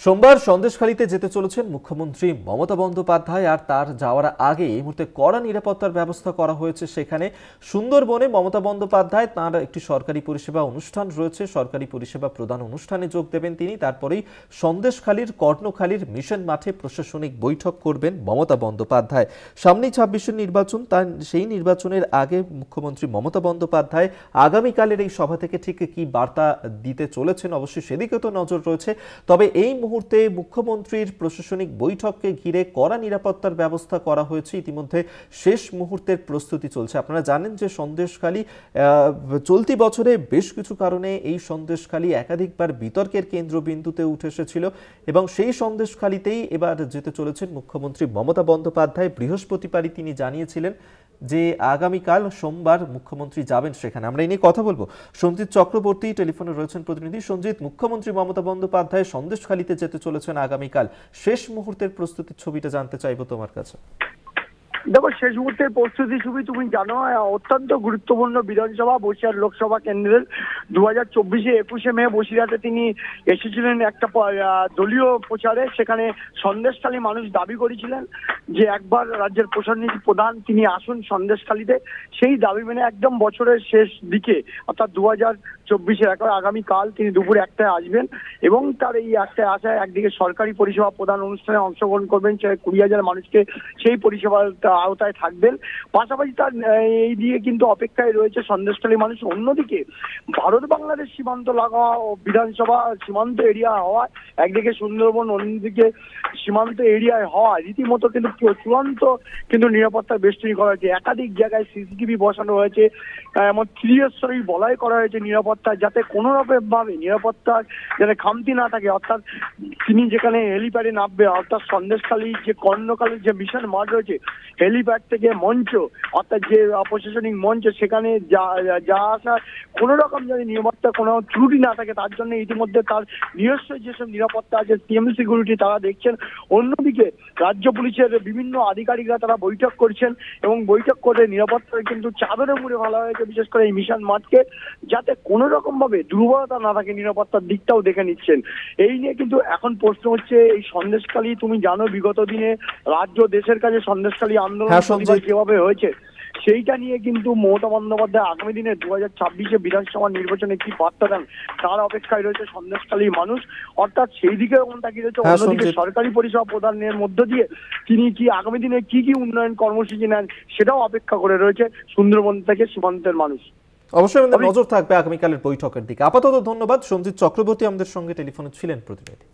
সোমবার সন্দেশখালীতে যেতে চলেছেন মুখ্যমন্ত্রী মমতা বন্দ্যোপাধ্যায়। আর তার যাওয়ার আগে এই মুহূর্তে কড়া নিরাপত্তার ব্যবস্থা করা হয়েছে সেখানে। সুন্দরবনে মমতা বন্দ্যোপাধ্যায় তাঁর একটি সরকারি পরিষেবা অনুষ্ঠান রয়েছে, সরকারি পরিষেবা প্রদান অনুষ্ঠানে যোগ দেবেন তিনি। তারপরেই সন্দেশখালীর কর্ণখালীর মিশন মাঠে প্রশাসনিক বৈঠক করবেন মমতা বন্দ্যোপাধ্যায়। সামনেই ২৬-এর নির্বাচন, তার সেই নির্বাচনের আগে মুখ্যমন্ত্রী মমতা বন্দ্যোপাধ্যায় আগামীকালের এই সভা থেকে ঠিক কি বার্তা দিতে চলেছেন অবশ্যই সেদিকে তো নজর রয়েছে। তবে এই মুহূর্তে মুখ্যমন্ত্রীর প্রশাসনিক বৈঠককে ঘিরে কড়া নিরাপত্তার ব্যবস্থা করা হয়েছে। ইতিমধ্যে শেষ মুহূর্তের প্রস্তুতি চলছে। আপনারা জানেন যে সন্দেশখালী চলতি বছরে বেশ কিছু কারণে এই সন্দেশখালী একাধিকবার বিতর্কের কেন্দ্রবিন্দুতে উঠে এসেছিল এবং সেই সন্দেশখালীতেই এবার যেতে চলেছেন মুখ্যমন্ত্রী মমতা বন্দ্যোপাধ্যায়। বৃহস্পতিবারই তিনি জানিয়েছিলেন যে আগামীকাল সোমবার মুখ্যমন্ত্রী যাবেন সেখানে। আমরা এই নিয়ে কথা বলবো। সঞ্জিত চক্রবর্তী টেলিফোনে রয়েছেন প্রতিনিধি। সঞ্জিত, মুখ্যমন্ত্রী মমতা বন্দ্যোপাধ্যায় সন্দেশখালীতে যেতে চলেছেন আগামীকাল, শেষ মুহূর্তের প্রস্তুতির ছবিটা জানতে চাইবো তোমার কাছে। দেখো, শেষ মুহূর্তের প্রস্তুতি ছবি তুমি জানো, অত্যন্ত গুরুত্বপূর্ণ বিধানসভা বসিরহাট লোকসভা কেন্দ্রের 2024-21 মে বসিরহাটে তিনি এসেছিলেন একটা দলীয় প্রচারে। সেখানে সন্দেশখালী মানুষ দাবি করেছিলেন যে একবার রাজ্যের প্রশাসনিক প্রধান তিনি আসুন সন্দেশখালীতে। সেই দাবি মেনে একদম বছরের শেষ দিকে অর্থাৎ 2024-এর আগামীকাল তিনি দুপুর 1টায় আসবেন এবং তার এই 1টায় আসায় একদিকে সরকারি পরিষেবা প্রদান অনুষ্ঠানে অংশগ্রহণ করবেন 20,000 মানুষকে সেই পরিষেবার আওতায় থাকবেন। পাশাপাশি তার এই দিয়ে কিন্তু অপেক্ষায় রয়েছে সন্দেশখালী মানুষ। অন্যদিকে ভারত বাংলাদেশ সীমান্ত লাগা ও বিধানসভা সীমান্ত এরিয়া হওয়া, একদিকে সুন্দরবন অন্যদিকে সীমান্ত এরিয়ায় হওয়া, রীতিমতো কিন্তু চূড়ান্ত কিন্তু নিরাপত্তা বেষ্টনী করা হয়েছে। একাধিক জায়গায় সিসিটিভি বসানো হয়েছে, এমন ত্রিস্তরী বলয় করা হয়েছে নিরাপত্তা, যাতে কোনো রকম ভাবে নিরাপত্তার যাতে খামতি না থাকে। অর্থাৎ তিনি যেখানে হেলিপ্যাডে নামবে, অর্থাৎ সন্দেশখালী যে কর্ণখালীর যে মিশন মাঠ রয়েছে, হেলিপ্যাড থেকে মঞ্চ অর্থাৎ যে প্রশাসনিক মঞ্চ, সেখানে যা আসা কোনো রকম যদি নিরাপত্তা কোনো ত্রুটি না থাকে তার জন্য ইতিমধ্যে তার নিজস্ব যেসব নিরাপত্তা আছে সিএম সিকিউরিটি তারা দেখছেন। অন্যদিকে রাজ্য পুলিশের বিভিন্ন আধিকারিকরা তারা বৈঠক করছেন এবং বৈঠক করে নিরাপত্তা কিন্তু চাদরে মুড়ে ফেলা হয়েছে, বিশেষ করে এই মিশন মাঠকে, যাতে কোনো রকম ভাবে দুর্বলতা না থাকে। নিরাপত্তার দিকটাও দেখে নিচ্ছেন। এই নিয়ে কিন্তু এখন প্রশ্ন হচ্ছে, এই সন্দেশখালী তুমি জানো বিগত দিনে রাজ্য দেশের কাছে সন্দেশখালী আন্দোলন যেভাবে হয়েছে, সেইটা নিয়ে কিন্তু মমতা বন্দ্যোপাধ্যায় আগামী দিনে 2026-এ বিধানসভা নির্বাচনে কি বার্তা দেন তার অপেক্ষায় রয়েছে সন্দেশখালী মানুষ। অর্থাৎ সেই দিকে তাকিয়ে রয়েছে। অন্যদিকে সরকারি পরিষেবা প্রদানের মধ্য দিয়ে তিনি কি আগামী দিনে কি কি উন্নয়ন কর্মসূচি নেন সেটাও অপেক্ষা করে রয়েছে সুন্দরবন থেকে সীমান্তের মানুষ। অবশ্যই আমাদের নজর থাকবে আগামীকালের বৈঠকের দিকে। আপাতত ধন্যবাদ। সঞ্জিত চক্রবর্তী আমাদের সঙ্গে টেলিফোনে ছিলেন প্রতিনিধি।